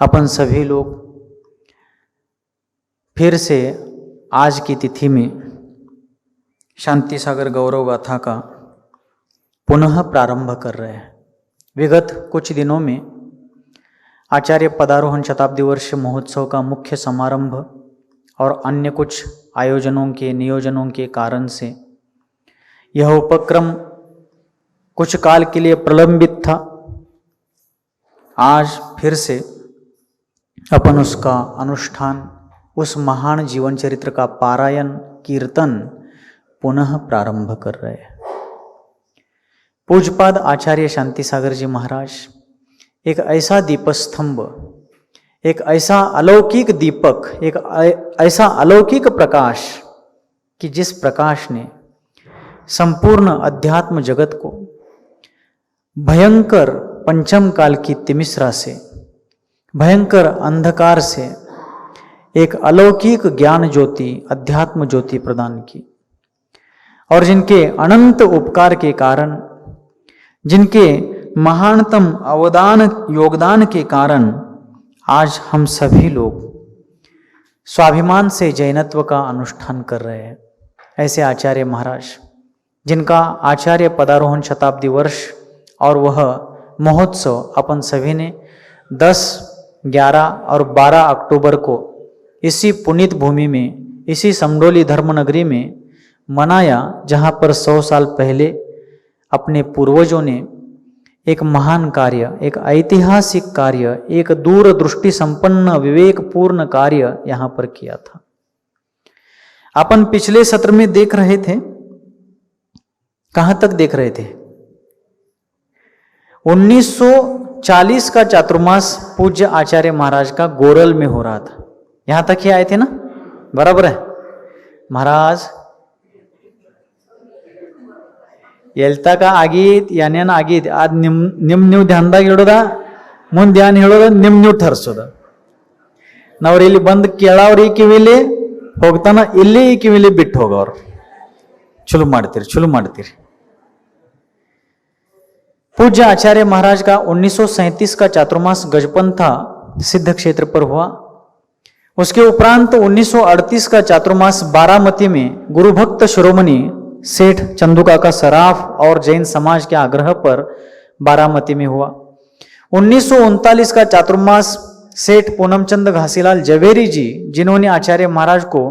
अपन सभी लोग फिर से आज की तिथि में शांति सागर गौरव गाथा का पुनः प्रारंभ कर रहे हैं। विगत कुछ दिनों में आचार्य पदारोहण शताब्दी वर्ष महोत्सव का मुख्य समारंभ और अन्य कुछ आयोजनों के नियोजनों के कारण से यह उपक्रम कुछ काल के लिए प्रलंबित था। आज फिर से अपन उसका अनुष्ठान, उस महान जीवन चरित्र का पारायण कीर्तन पुनः प्रारंभ कर रहे हैं। पूज्यपाद आचार्य शांति सागर जी महाराज एक ऐसा दीपस्तंभ, एक ऐसा अलौकिक दीपक, एक ऐसा अलौकिक प्रकाश कि जिस प्रकाश ने संपूर्ण अध्यात्म जगत को भयंकर पंचम काल की तिमिस्रा से, भयंकर अंधकार से एक अलौकिक ज्ञान ज्योति, अध्यात्म ज्योति प्रदान की, और जिनके अनंत उपकार के कारण, जिनके महानतम अवदान योगदान के कारण आज हम सभी लोग स्वाभिमान से जैनत्व का अनुष्ठान कर रहे हैं। ऐसे आचार्य महाराज जिनका आचार्य पदारोहण शताब्दी वर्ष और वह महोत्सव अपन सभी ने 10, 11 और 12 अक्टूबर को इसी पुनीत भूमि में, इसी समडोली धर्मनगरी में मनाया, जहाँ पर 100 साल पहले अपने पूर्वजों ने एक महान कार्य, एक ऐतिहासिक कार्य, एक दूरदृष्टि संपन्न विवेकपूर्ण कार्य यहाँ पर किया था। अपन पिछले सत्र में देख रहे थे, कहाँ तक देख रहे थे? 1940 का चातुर्मास पूज्य आचार्य महाराज का गोरल में हो रहा था। यहां तक ही आए थे ना? बराबर है महाराज। ಎಲ್ತಾ ಆಗೀತ್ ಏನೇನು ಆಗೀತ್ ಅದು ನಿಮ್ಮ ನೀವು ಧ್ಯಾನದಾಗ ಇಡೋದ, ಮುಂದೆ ಧ್ಯಾನ ಹೇಳೋದ, ನೀವು ಠರ್ಸೋದ. ನಾವ್ರು ಇಲ್ಲಿ ಬಂದು ಕೇಳವ್ರು ಈ ಕಿವಿಲಿ ಹೋಗ್ತಾನ, ಇಲ್ಲಿ ಈ ಕಿವಿಲಿ ಬಿಟ್ಟು ಹೋಗೋರು. ಚಲೋ ಮಾಡ್ತೀರಿ. पूज्य आचार्य महाराज का 1937 का चातुर्मास गजपंथा सिद्ध क्षेत्र पर हुआ। उसके उपरांत 1938 का चातुर्मास बारामती में गुरुभक्त शिरोमणि सेठ चंदुकाका सराफ और जैन समाज के आग्रह पर बारामती में हुआ। 1939 का चातुर्मास सेठ पूनमचंद घासीलाल जवेरी जी, जिन्होंने आचार्य महाराज को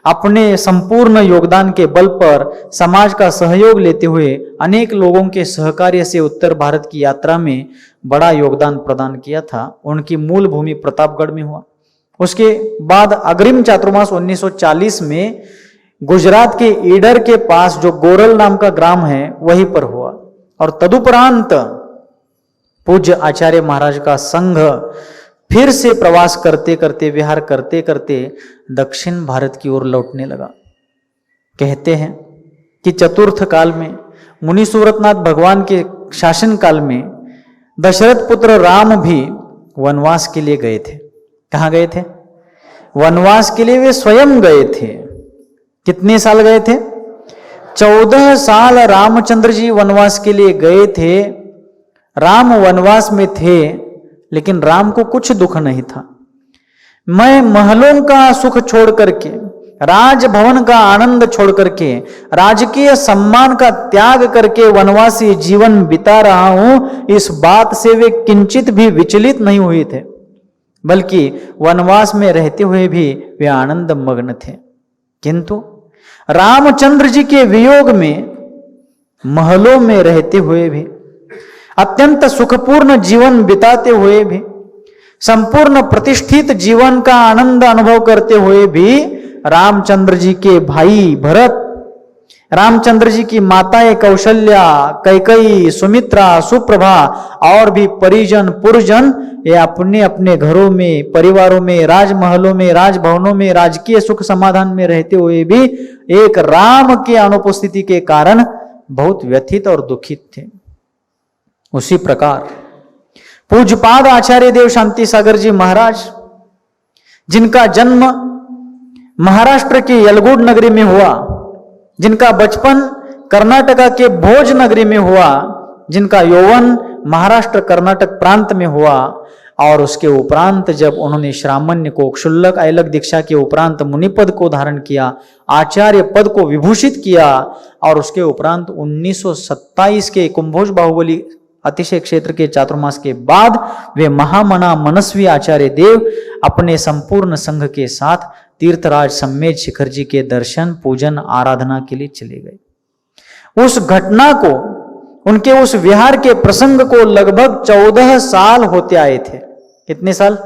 अपने संपूर्ण योगदान के बल पर समाज का सहयोग लेते हुए अनेक लोगों के सहकार्य से उत्तर भारत की यात्रा में बड़ा योगदान प्रदान किया था, उनकी मूल भूमि प्रतापगढ़ में हुआ। उसके बाद अग्रिम चातुर्मास 1940 में गुजरात के ईडर के पास जो गोरल नाम का ग्राम है वहीं पर हुआ। और तदुपरांत पूज्य आचार्य महाराज का संघ फिर से प्रवास करते करते, विहार करते करते दक्षिण भारत की ओर लौटने लगा। कहते हैं कि चतुर्थ काल में मुनि सूरतनाथ भगवान के शासन काल में दशरथ पुत्र राम भी वनवास के लिए गए थे। कहाँ गए थे? वनवास के लिए वे स्वयं गए थे। कितने साल गए थे? 14 साल रामचंद्र जी वनवास के लिए गए थे। राम वनवास में थे, लेकिन राम को कुछ दुख नहीं था। मैं महलों का सुख छोड़ करके, राजभवन का आनंद छोड़ करके, राजकीय सम्मान का त्याग करके वनवासी जीवन बिता रहा हूं, इस बात से वे किंचित भी विचलित नहीं हुए थे, बल्कि वनवास में रहते हुए भी वे आनंद मग्न थे। किंतु रामचंद्र जी के वियोग में महलों में रहते हुए भी, अत्यंत सुखपूर्ण जीवन बिताते हुए भी, संपूर्ण प्रतिष्ठित जीवन का आनंद अनुभव करते हुए भी रामचंद्र जी के भाई भरत, रामचंद्र जी की माताएं कौशल्या, कैकई, सुमित्रा, सुप्रभा और भी परिजन पुरजन, ये अपने अपने घरों में, परिवारों में, राजमहलों में, राजभवनों में राजकीय सुख समाधान में रहते हुए भी एक राम के अनुपस्थिति के कारण बहुत व्यथित और दुखित थे। उसी प्रकार पूज्यपाद आचार्य देव शांति सागर जी महाराज, जिनका जन्म महाराष्ट्र के यलगुड नगरी में हुआ, जिनका बचपन कर्नाटका के भोज नगरी में हुआ, जिनका यौवन महाराष्ट्र कर्नाटक प्रांत में हुआ, और उसके उपरांत जब उन्होंने श्रामण्य को क्षुल्लक ऐलक दीक्षा के उपरांत मुनिपद को धारण किया, आचार्य पद को विभूषित किया, और उसके उपरांत 1927 के कुंभोज बाहुबली अतिशय क्षेत्र के चातुर्मास के बाद वे महामना मनस्वी आचार्य देव अपने संपूर्ण संघ के साथ तीर्थराज सम्मेद शिखर जी के दर्शन पूजन आराधना के लिए चले गए। उस घटना को, उनके उस विहार के प्रसंग को लगभग 14 साल होते आए थे। कितने साल?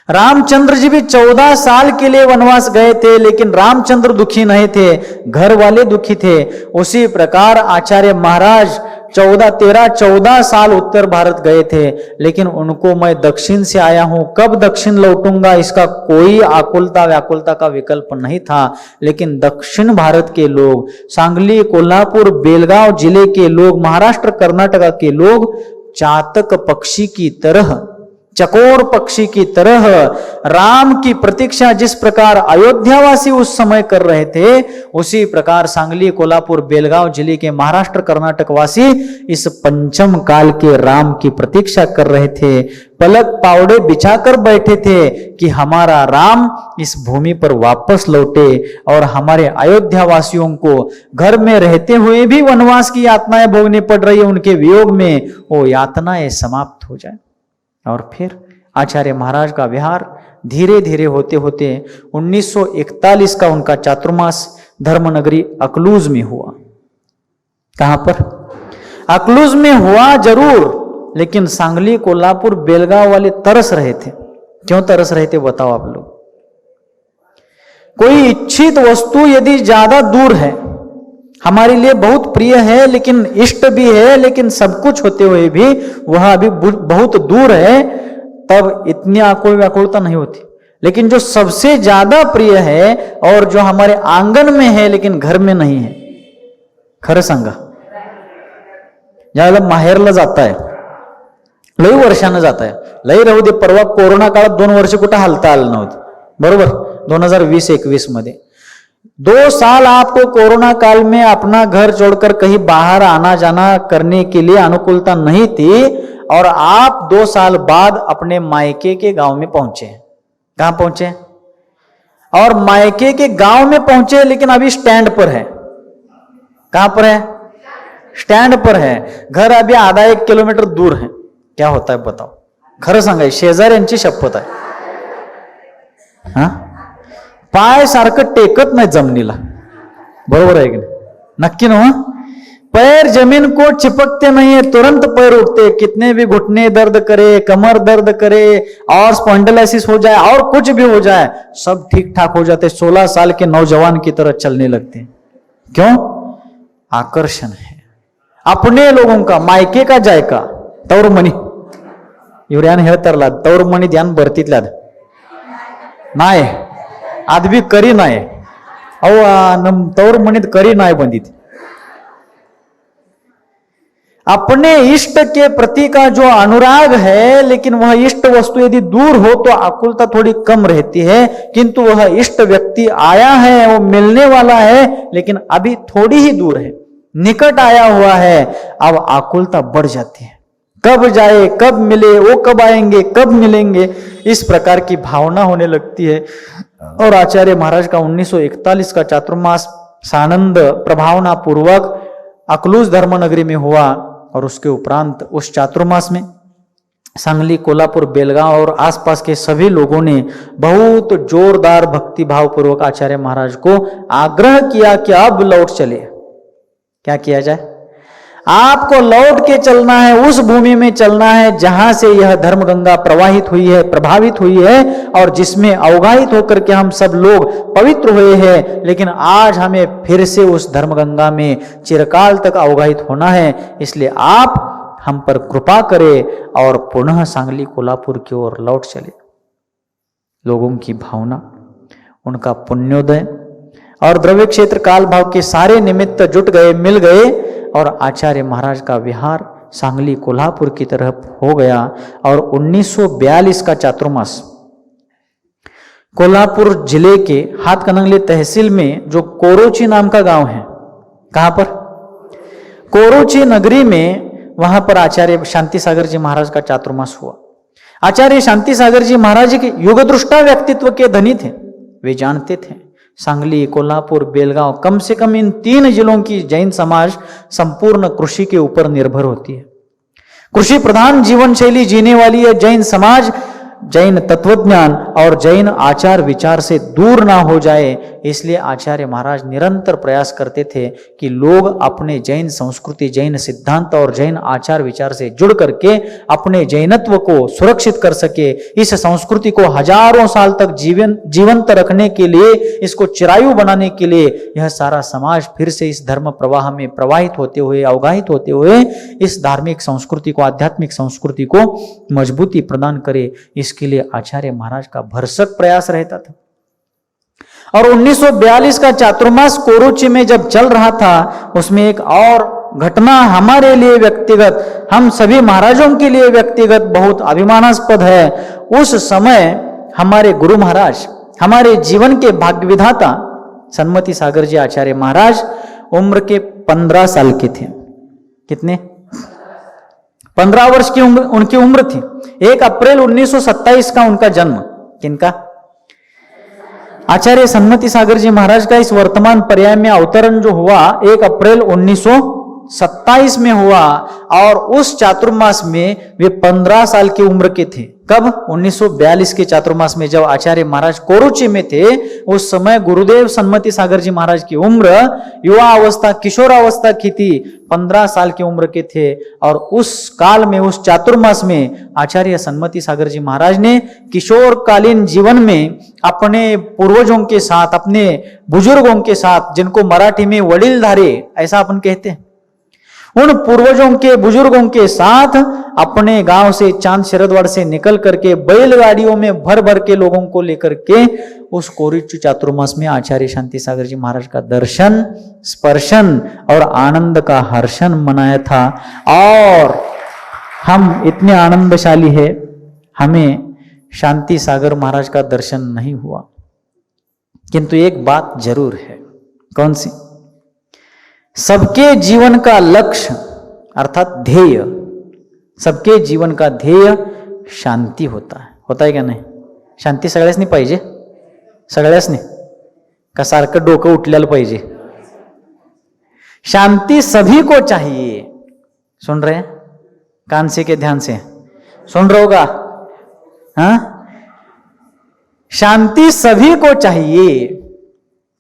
रामचंद्र जी भी 14 साल के लिए वनवास गए थे, लेकिन रामचंद्र दुखी नहीं थे, घर वाले दुखी थे। उसी प्रकार आचार्य महाराज 14 साल उत्तर भारत गए थे, लेकिन उनको मैं दक्षिण से आया हूं, कब दक्षिण लौटूंगा इसका कोई आकुलता व्याकुलता का विकल्प नहीं था। लेकिन दक्षिण भारत के लोग, सांगली, कोल्हापुर, बेलगांव जिले के लोग, महाराष्ट्र कर्नाटक के लोग चातक पक्षी की तरह, चकोर पक्षी की तरह राम की प्रतीक्षा जिस प्रकार अयोध्यावासी उस समय कर रहे थे, उसी प्रकार सांगली, कोल्हापुर, बेलगांव जिले के महाराष्ट्र कर्नाटक वासी इस पंचम काल के राम की प्रतीक्षा कर रहे थे। पलक पावड़े बिछाकर बैठे थे कि हमारा राम इस भूमि पर वापस लौटे और हमारे अयोध्या वासियों को घर में रहते हुए भी वनवास की यातनाएं भोगनी पड़ रही है, उनके वियोग में वो यातनाएं समाप्त हो जाए। और फिर आचार्य महाराज का विहार धीरे धीरे होते होते 1941 का उनका चातुर्मास धर्मनगरी अकलूज में हुआ। कहां पर? अकलूज में हुआ जरूर, लेकिन सांगली, कोल्हापुर, बेलगांव वाले तरस रहे थे। क्यों तरस रहे थे बताओ आप लोग? कोई इच्छित वस्तु यदि ज्यादा दूर है, हमारे लिए बहुत प्रिय है, लेकिन इष्ट भी है, लेकिन सब कुछ होते हुए भी वह अभी बहुत दूर है, तब इतनी आकुल व्याकुलता नहीं होती। लेकिन जो सबसे ज्यादा प्रिय है और जो हमारे आंगन में है लेकिन घर में नहीं है, खरं सांगा, ज्यादा माहेरला जात आहे, लई वर्षानं जात आहे, लई राहू दे, परवा कोरोना काळात 2 वर्ष कुठं हालता आलं नव्हतं, बरोबर? 2020-21 मध्ये 2 साल आपको कोरोना काल में अपना घर छोड़कर कहीं बाहर आना जाना करने के लिए अनुकूलता नहीं थी, और आप 2 साल बाद अपने मायके के गांव में पहुंचे। कहां पहुंचे? और मायके के गांव में पहुंचे, लेकिन अभी स्टैंड पर है। कहां पर है? स्टैंड पर है। घर अभी आधा 1 किलोमीटर दूर है। क्या होता है बताओ? खरं सांगाय, शेजाऱ्यांची शपथ आहे। हा, पाय सारखं टेकत नाही जमिनीला, बरोबर आहे की नाही? नक्की ना? पैर जमीन को चिपकते नहीं है, तुरंत पैर उठते, कितने भी घुटने दर्द करे, कमर दर्द करे और स्पॉन्डिलाइसिस हो जाए और कुछ भी हो जाए, सब ठीक ठाक हो जाते, 16 साल के नौजवान की तरह चलने लगते। क्यों? आकर्षण है अपने लोगों का, मायके का जायका। तौर मनी इव्यान ಹೇಳ್ತಾರಲ್ಲ, तौर मनी ध्यान ಬರ್ತಿದ್ಲ ನಾಯ್ ಅದ್ ಬಿ ಕರಿ ನಾಯ್, ಅವ ನಮ್ ತೌರ್ ಮನಿದ್ ಕರಿ ನಾಯ್ ಬಂದಿತ್ತು। अपने इष्ट के प्रति का जो अनुराग है, लेकिन वह इष्ट वस्तु यदि दूर हो तो आकुलता थोड़ी कम रहती है, किंतु वह इष्ट व्यक्ति आया है, वो मिलने वाला है, लेकिन अभी थोड़ी ही दूर है, निकट आया हुआ है, अब आकुलता बढ़ जाती है। कब जाए, कब मिले, वो कब आएंगे, कब मिलेंगे, इस प्रकार की भावना होने लगती है। और आचार्य महाराज का 1941 का चातुर्मास सानंद प्रभावना पूर्वक अकलूज धर्मनगरी में हुआ, और उसके उपरांत उस चातुर्मास में सांगली, कोल्हापुर, बेलगांव और आसपास के सभी लोगों ने बहुत जोरदार भक्ति भाव पूर्वक आचार्य महाराज को आग्रह किया कि अब लौट चले। क्या किया जाए? आपको लौट के चलना है, उस भूमि में चलना है जहां से यह धर्मगंगा प्रवाहित हुई है, प्रभावित हुई है, और जिसमें अवगाहित होकर के हम सब लोग पवित्र हुए हैं। लेकिन आज हमें फिर से उस धर्मगंगा में चिरकाल तक अवगाहित होना है, इसलिए आप हम पर कृपा करें और पुनः सांगली, कोल्हापुर की ओर लौट चले। लोगों की भावना, उनका पुण्योदय और द्रव्य क्षेत्र काल भाव के सारे निमित्त जुट गए, मिल गए, और आचार्य महाराज का विहार सांगली, कोल्हापुर की तरफ हो गया। और 1942 का चातुर्मास कोल्हापुर जिले के हाथकणंगले तहसील में जो कोरोची नाम का गांव है, कहां पर? कोरोची नगरी में वहां पर आचार्य शांति सागर जी महाराज का चातुर्मास हुआ। आचार्य शांति सागर जी महाराज के युगदृष्टा व्यक्तित्व के धनी थे। वे जानते थे सांगली, कोल्हापुर, बेलगांव, कम से कम इन 3 जिलों की जैन समाज संपूर्ण कृषि के ऊपर निर्भर होती है। कृषि प्रधान जीवन शैली जीने वाली यह जैन समाज जैन तत्वज्ञान और जैन आचार विचार से दूर ना हो जाए, इसलिए आचार्य महाराज निरंतर प्रयास करते थे कि लोग अपने जैन संस्कृति, जैन सिद्धांत और जैन आचार विचार से जुड़ करके अपने जैनत्व को सुरक्षित कर सके। इस संस्कृति को हजारों साल तक जीवंत रखने के लिए, इसको चिरायु बनाने के लिए यह सारा समाज फिर से इस धर्म प्रवाह में प्रवाहित होते हुए, अवगाहित होते हुए इस धार्मिक संस्कृति को, आध्यात्मिक संस्कृति को मजबूती प्रदान करे, इसके लिए आचार्य महाराज का भरसक प्रयास रहता था। और 1942 का चातुर्मास कोरुची में जब चल रहा था, उसमें एक और घटना हमारे लिए व्यक्तिगत, हम सभी महाराजों के लिए व्यक्तिगत बहुत अभिमानास्पद है। उस समय हमारे गुरु महाराज, हमारे जीवन के भाग्य विधाता सन्मति सागर जी आचार्य महाराज उम्र के 15 साल के थे। कितने? 15 वर्ष की उनकी उम्र थी। 1 अप्रैल 1927 का उनका जन्म। किनका? आचार्य सन्मति सागर जी महाराज का इस वर्तमान पर्याय में अवतरण जो हुआ 1 अप्रैल 1927 में हुआ, और उस चातुर्मास में वे 15 साल की उम्र के थे। कब? 1942 के चातुर्मास में जब आचार्य महाराज कोरुची में थे, उस समय गुरुदेव सन्मति सागर जी महाराज की उम्र युवा अवस्था, किशोरावस्था की थी, 15 साल की उम्र के थे। और उस काल में, उस चातुर्मास में आचार्य सन्मति सागर जी महाराज ने किशोरकालीन जीवन में अपने पूर्वजों के साथ, अपने बुजुर्गों के साथ, जिनको मराठी में वडीलधारे ऐसा अपन कहते हैं, उन पूर्वजों के, बुजुर्गों के साथ अपने गांव से, चांद शरदवाड़ से निकल करके बैलगाड़ियों में भर भर के लोगों को लेकर के उस कोरुची चातुर्मास में आचार्य शांति सागर जी महाराज का दर्शन, स्पर्शन और आनंद का हर्षण मनाया था। और हम इतने आनंदशाली है, हमें शांति सागर महाराज का दर्शन नहीं हुआ, किंतु एक बात जरूर है। कौन सी? सबके जीवन का लक्ष्य अर्थात ध्येय, सबके जीवन का ध्येय शांती होता है। होता है क्या नाही? शांती सगळ्यासनी पाहिजे? सगळ्यासनी का सारखं डोकं उठलेलं पाहिजे? शांति सभी को चाहिए। सुन रहे हैं? कान से के ध्यान से सुन रहे होगा? हाँ, शांति सभी को चाहिए,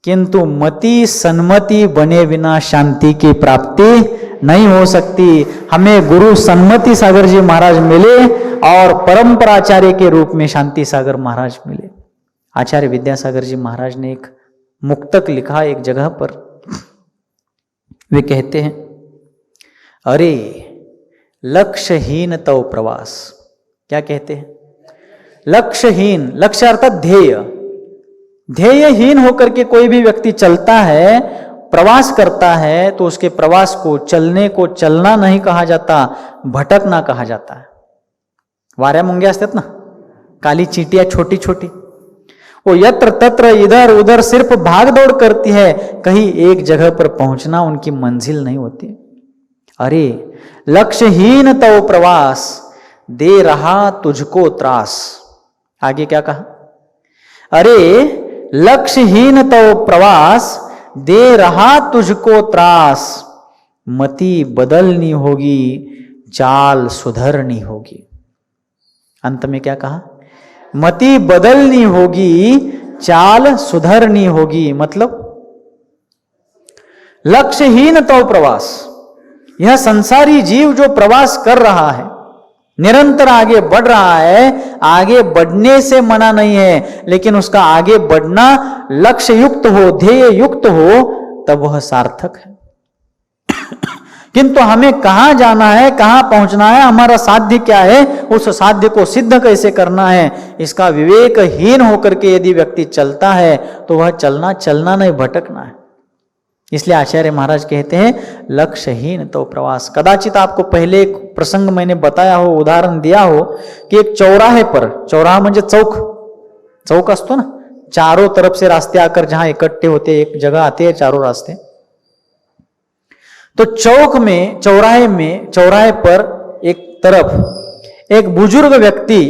किंतु मति सन्मति बने बिना शांति की प्राप्ति नहीं हो सकती। हमें गुरु सन्मति सागर जी महाराज मिले और परंपराचार्य के रूप में शांति सागर महाराज मिले। आचार्य विद्यासागर जी महाराज ने एक मुक्तक लिखा एक जगह पर। वे कहते हैं, अरे लक्ष्यहीन तव प्रवास। क्या कहते हैं? लक्ष्यहीन, लक्ष्य अर्थात ध्येय, ध्येयहीन होकर के कोई भी व्यक्ति चलता है, प्रवास करता है, तो उसके प्रवास को, चलने को चलना नहीं कहा जाता, भटकना कहा जाता है। वाऱ्या मुंग्या असतात ना, काली चींटियां छोटी छोटी, वो यत्र तत्र इधर उधर सिर्फ भाग दौड़ करती है, कहीं एक जगह पर पहुंचना उनकी मंजिल नहीं होती। अरे लक्ष्यहीन तो प्रवास, दे रहा तुझको त्रास। आगे क्या कहा? अरे लक्ष्यहीन तो प्रवास, दे रहा तुझको त्रास, मति बदलनी होगी, चाल सुधरनी होगी। अंत में क्या कहा? मति बदलनी होगी, चाल सुधरनी होगी। मतलब लक्ष्यहीन तो प्रवास, यह संसारी जीव जो प्रवास कर रहा है, निरंतर आगे बढ़ रहा है, आगे बढ़ने से मना नहीं है, लेकिन उसका आगे बढ़ना लक्ष्य युक्त हो, ध्येय युक्त हो, तब वह सार्थक है। किंतु हमें कहां जाना है, कहां पहुंचना है, हमारा साध्य क्या है, उस साध्य को सिद्ध कैसे करना है, इसका विवेकहीन होकर के यदि व्यक्ति चलता है तो वह चलना नहीं, भटकना है। इसलिए आचार्य महाराज कहते हैं लक्ष्यहीन तो प्रवास। कदाचित आपको पहले एक प्रसंग मैंने बताया हो, उदाहरण दिया हो कि एक चौराहे पर, चौराहा म्हणजे चौक, चौक असतो ना, चारों तरफ से रास्ते आकर जहां इकट्ठे होते, एक जगह आते हैं चारों रास्ते, तो चौराहे पर एक तरफ एक बुजुर्ग व्यक्ति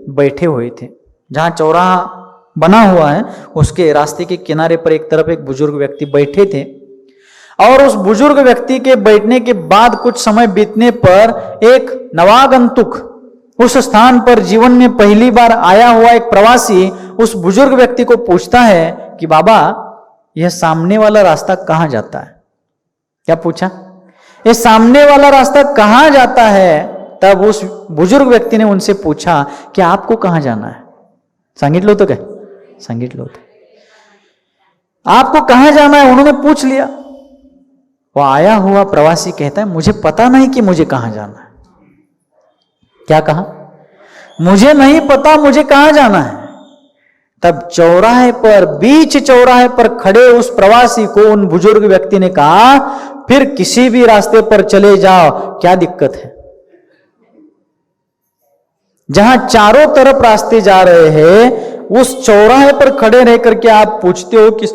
बैठे हुए थे। जहां चौराहा बना हुआ है उसके रास्ते के किनारे पर एक तरफ एक बुजुर्ग व्यक्ति बैठे थे, और उस बुजुर्ग व्यक्ति के बैठने के बाद कुछ समय बीतने पर एक नवागंतुक, उस स्थान पर जीवन में पहली बार आया हुआ एक प्रवासी उस बुजुर्ग व्यक्ति को पूछता है कि बाबा, यह सामने वाला रास्ता कहां जाता है? क्या पूछा? ये सामने वाला रास्ता कहां जाता है? तब उस बुजुर्ग व्यक्ति ने उनसे पूछा कि आपको कहां जाना है? सांगितलं होतं काय? सांगितलं होतं। आपको कहां जाना है उन्होंने पूछ लिया। वो आया हुआ प्रवासी कहता है, मुझे पता नहीं कि मुझे कहां जाना है। क्या कहा? मुझे नहीं पता मुझे कहां जाना है। तब चौराहे पर, बीच चौराहे पर खड़े उस प्रवासी को उन बुजुर्ग व्यक्ति ने कहा, फिर किसी भी रास्ते पर चले जाओ, क्या दिक्कत है? जहां चारों तरफ रास्ते जा रहे हैं, उस चौराहे पर खड़े रह करके आप पूछते हो कि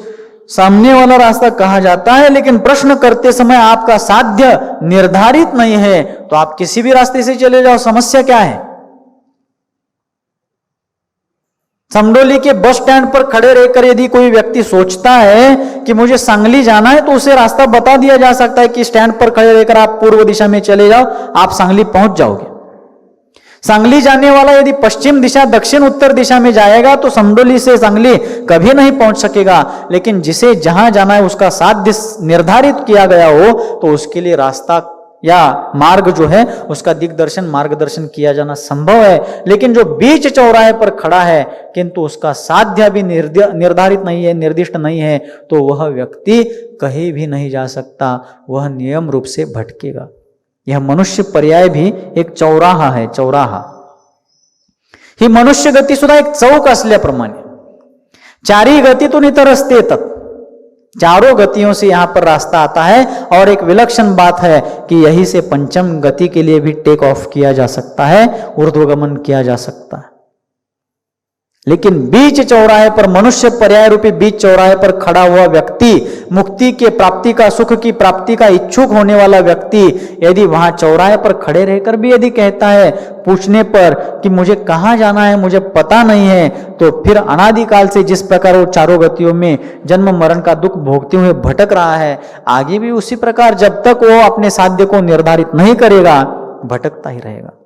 सामने वाला रास्ता कहां जाता है, लेकिन प्रश्न करते समय आपका साध्य निर्धारित नहीं है, तो आप किसी भी रास्ते से चले जाओ, समस्या क्या है? समडोली के बस स्टैंड पर खड़े रहकर यदि कोई व्यक्ति सोचता है कि मुझे सांगली जाना है, तो उसे रास्ता बता दिया जा सकता है कि स्टैंड पर खड़े रहकर आप पूर्व दिशा में चले जाओ, आप सांगली पहुंच जाओगे। सांगली जाने वाला यदि पश्चिम दिशा, दक्षिण उत्तर दिशा में जाएगा तो समडोली से सांगली कभी नहीं पहुंच सकेगा। लेकिन जिसे जहां जाना है उसका साध्य निर्धारित किया गया हो, तो उसके लिए रास्ता या मार्ग जो है उसका दिग्दर्शन, मार्गदर्शन किया जाना संभव है। लेकिन जो बीच चौराहे पर खड़ा है किंतु उसका साध्य भी निर्धारित नहीं है, निर्दिष्ट नहीं है, तो वह व्यक्ति कहीं भी नहीं जा सकता, वह नियम रूप से भटकेगा। यह मनुष्य पर्याय भी एक चौराहा है। चौराहा ही मनुष्य गती सुद्धा एक चौक असल्याप्रमाणे चारी गतीतून इतर रस्ते येतात, चारों गतियों से यहां पर रास्ता आता है। और एक विलक्षण बात है कि यही से पंचम गति के लिए भी टेक ऑफ किया जा सकता है, ऊर्ध्वगमन किया जा सकता है। लेकिन बीच चौराहे पर, मनुष्य पर्याय रूपी बीच चौराहे पर खड़ा हुआ व्यक्ति, मुक्ति के प्राप्ति का, सुख की प्राप्ति का इच्छुक होने वाला व्यक्ति, यदि वहां चौराहे पर खड़े रहकर भी यदि कहता है पूछने पर कि मुझे कहां जाना है, मुझे पता नहीं है, तो फिर अनादिकाल से जिस प्रकार वो चारों गतियों में जन्म मरण का दुख भोगते हुए भटक रहा है, आगे भी उसी प्रकार जब तक वो अपने साध्य को निर्धारित नहीं करेगा भटकता ही रहेगा।